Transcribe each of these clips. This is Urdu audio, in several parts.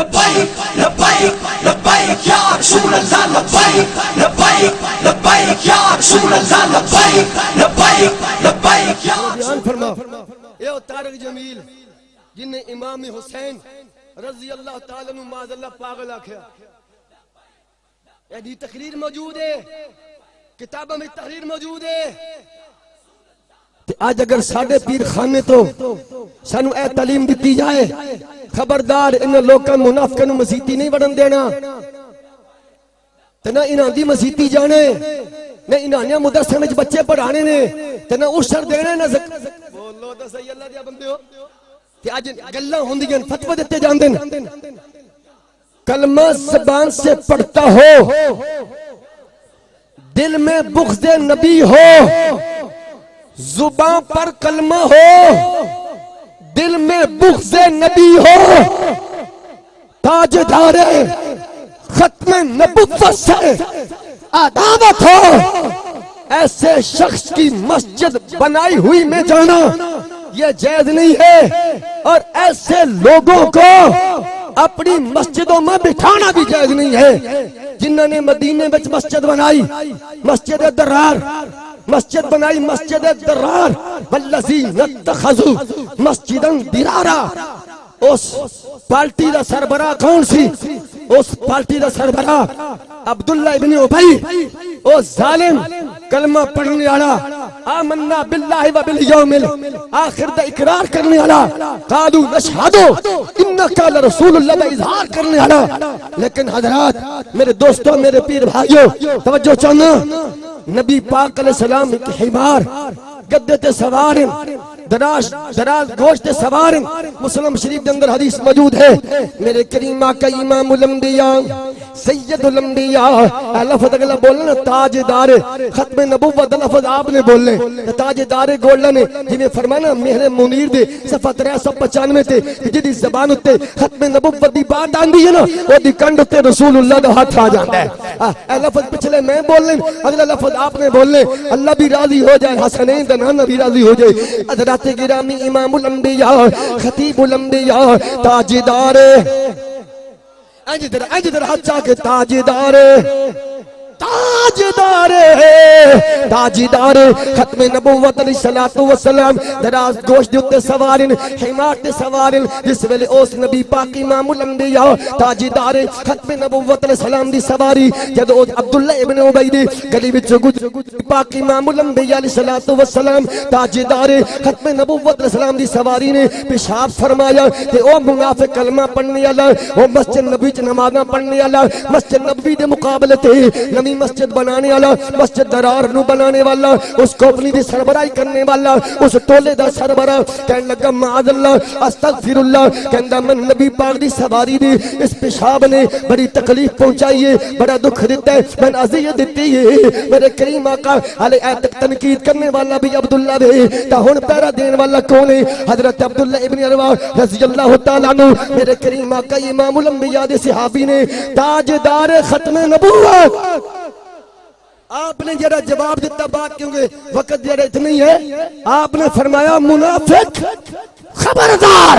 لبیک لبیک لبیک یا رسول اللہ لبیک لبیک لبیک یا رسول اللہ لبیک لبیک لبیک یا بیان فرما اے طارق جمیل جن نے امام حسین رضی اللہ تعالیٰ عنہ معاذ اللہ پاگل آکھیا. یہ تقریر موجود ہے, کتابوں میں تحریر موجود ہے. آج اگر ساڑھے پیر خانے تو سانو اے تعلیم دیتی جائے خبردار ان لوکاں منافقاں نو مسیتی نہیں وڑن دینا, تے نہ انہاں دی مسیتی جانے, نہ انہاں نے مدرسے وچ بچے پڑھانے نے, تے نہ عشر دینے نہ بولو تے صحیح اللہ دے بندے ہو. تے اج گلاں ہوندیاں فتوی دتے جاندے نے. کلمہ زبان سے پڑھتا ہو, دل میں بغض نبی ہو, زبان پر کلمہ ہو, دل میں بغض نبی ہو, تاجدار ختم نبوت سے عداوت ہو, ایسے شخص کی مسجد بنائی ہوئی میں جانا یہ جائز نہیں ہے, اور ایسے لوگوں کو اپنی مسجدوں میں بٹھانا بھی جائز نہیں ہے. جنہوں نے مدینے میں مسجد بنائی, مسجد درار مسجد بنائی, مسجد درار والذین اتخذوا مسجدا درارا. اس پارٹی دا سربراہ کون سی؟ اس پارٹی دا سربراہ عبداللہ ابن ابی, او ظالم کلمہ پڑھنے والا, آمنا باللہ و بالیوم آخر دا اقرار کرنے والا, قالوا نشہد انک لرسول اللہ دا اظہار کرنے والا. لیکن حضرات میرے دوستوں میرے پیر بھائیوں توجہ چاہنا, نبی پاک علیہ السلام کی حمار گدے تے سوارن, دراز گوشت سوارن. مسلم شریف کے اندر حدیث موجود ہے, میرے کریم آقا امام الانبیاء سید الانبیاء لفظ اگلا بولنا تاجدار ختم نبوت لفظ آپ نے بولنے, تاجدار گولڈا نے جنہیں فرمانا مہر منیر دے صفحہ 395 تے جدی زبان اتے ختم نبوت دی بات آندی ہے نا, وہ دی کنڈ اتے رسول اللہ دا ہاتھ آ جاندہ ہے. اے لفظ پچھلے میں بولنے, اگلا لفظ آپ نے بولنے, اللہ بھی راضی ہو جائے, حسنین دنانا بھی راضی ہو جائے. حضرات گرامی امام الانبیاء خطیب الانبیاء تاجدار اجدر حجا کے تاجدار تاجدار تاجدار ختم نبوت علیہ السلام دراز گوشت دیتے سوارن حمار تے سوارن. جس ویلے اس نبی پاک امام الانبیاء تاجدار ختم نبوت علیہ السلام دی سواری جد عبداللہ ابن ابی دی گلی وچ پاک امام الانبیاء علیہ السلام تاجدار ختم نبوت علیہ السلام دی سواری نے پیشاب فرمایا تے او منافق کلمہ پڑھنے والا, او مسجد نبی وچ نمازاں پڑھنے والا, مسجد نبوی دے مقابلے تے مسجد بنانے والا, مسجد درار نو بنانے والا, اس کمپنی دی سربراہی کرنے والا, اس ٹولے دا سربراہ کہنے لگا معاذ اللہ استغفر اللہ, کہندا من نبی پاک دی سواری دی اس پیشاب نے بڑی تکلیف پہنچائی ہے, بڑا دکھ دیتا ہے, میں اذیت دیتی ہے. میرے کریم آقا علیہ ایت تنقید کرنے والا بھی عبداللہ بھی, تا ہن پیرا دین والا کون ہے؟ حضرت عبداللہ ابن اروا رضی اللہ تعالیٰ عنہ. میرے کریم آقا امام الانبیاء دے صحابی نے تاجدار ختم نبوت. آپ نے جڑا جواب دیتا بات کیونکہ وقت جڑا اتنا ہی ہے, آپ نے فرمایا منافق خبردار,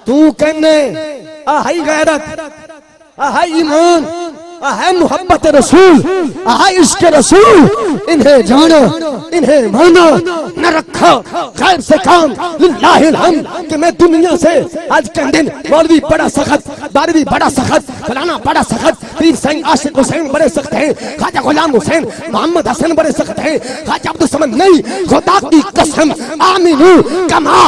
تو کہنے آہائی غیرت, آہائی ایمان, آہائی محبت رسول, آہائی عشق رسول, انہیں جانا انہیں مانا نہ رکھا غیر سے کام للہ الحمد. کہ میں دنیا سے آج کن دن مولوی بڑا سخت, باروی بڑا سخت, فلانا بڑا سخت, پیر سنگ عاشق حسین بڑے سخت ہیں, خواجہ غلام حسین محمد حسن بڑے سخت ہیں, خواجہ عبدالصمد نہیں, خدا کی قسم آمینو کما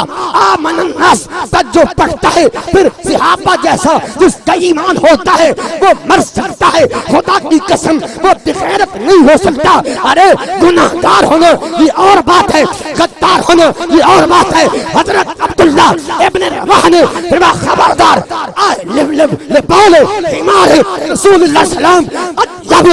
آمن الناس تک جو پڑھتا ہے پھر صحابہ جیسا جس کا ایمان ہوتا ہے وہ مر سکتا ہے, خدا کی قسم وہ بغیرت نہیں ہو سکتا. ارے گناہگار ہونا یہ اور بات ہے, غدار ہونا یہ اور بات ہے. حضرت عبداللہ ابن رواح نے فرمایا خبردار, آئے لبال حمار رسول اللہ السلام اطلب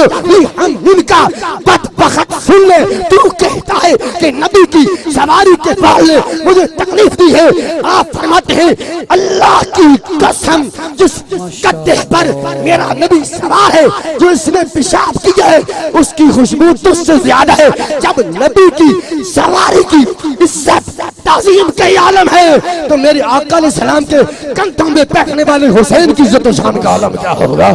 ہم ان کا بدبخت وقت سن لے، تو کہتا ہے کہ نبی کی سواری کے بال نے مجھے تکلیف دی ہے. آپ فرماتے ہیں اللہ کی قسم جس گدے پر میرا نبی سوار ہے، جو اس نے پیشاب کیا ہے، اس کی خوشبو تجھ سے زیادہ ہے. جب نبی کی سواری کی عزت تعظیم کا عالم ہے تو میرے آقا علیہ السلام کے کندھوں میں بیٹھنے والے حسین کی عزت و شان کا عالم کیا ہوگا؟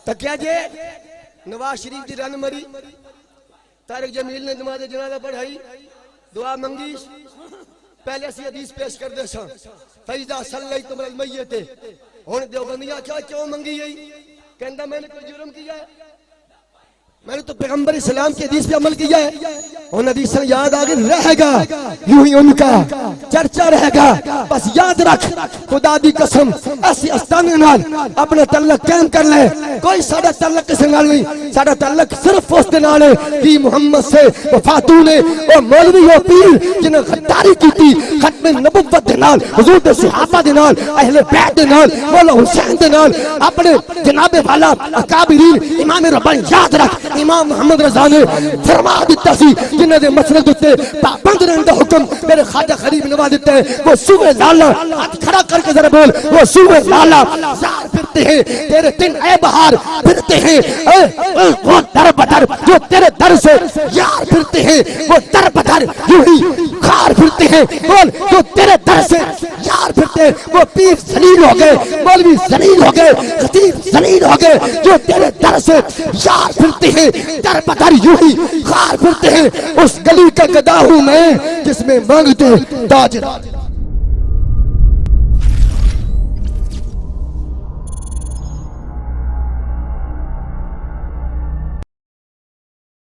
تو کیا جے نواز شریف کی رن مری، طارق جمیل نے نماز جنازہ پڑھائی، دعا منگی، پہلے سی حدیث پیش کر دے سا فَإِذَا صَلَّيْتُمْ عَلَى الْمَيِّتِ. ہن دیوبندیاں کیوں منگی گئی؟ کہندا میں نے کوئی جرم کیا ہے؟ میں نے تو پیغمبر اسلام کی حدیث پہ عمل کیا ہے. ان حدیث یاد آگے رہے گا، یوں ہی ان کا چرچا رہے گا. بس یاد رکھ، خدا دی قسم ایسی استانے نال اپنے تعلق قائم کر لے. کوئی ساڈا تعلق کسے نال نہیں، ساڈا تعلق صرف اس دے نال ہے کہ محمد سے وفاتوں نے او مولوی او پیر جنہیں غداری کیتی ختم نبوت دے نال، حضور دے صحابہ دے نال، اہل بیت دے نال، مولا حسین دے نال، اپنے جناب والا اکابرین امام ربانی. یاد رکھ امام محمد رضا نے فرما دیتا سی جنہ دے مسند اتے پابند رہن دا حکم میرے خواجہ غریب نواز دیتا ہے. وہ سوئے لالا ہاتھ کھڑا کر کے ذرا بول، وہ سوئے لالا زار پھرتے ہیں تیرے دن اے بہار پھرتے ہیں، وہ در بدر جو تیرے در سے یار پھرتے ہیں، وہ در بدر یوں ہی خار پھرتے ہیں. بول جو تیرے در سے یار پھرتے ہیں، وہ پیر ذلیل ہو گئے، مولوی ذلیل ہو گئے، خطیب ذلیل ہو گئے. جو تیرے در سے یار پھرتے ہیں در بدر یوں ہی خار پھرتے ہیں. اس گلی کا گدا ہوں میں جس میں مانگتے تاج.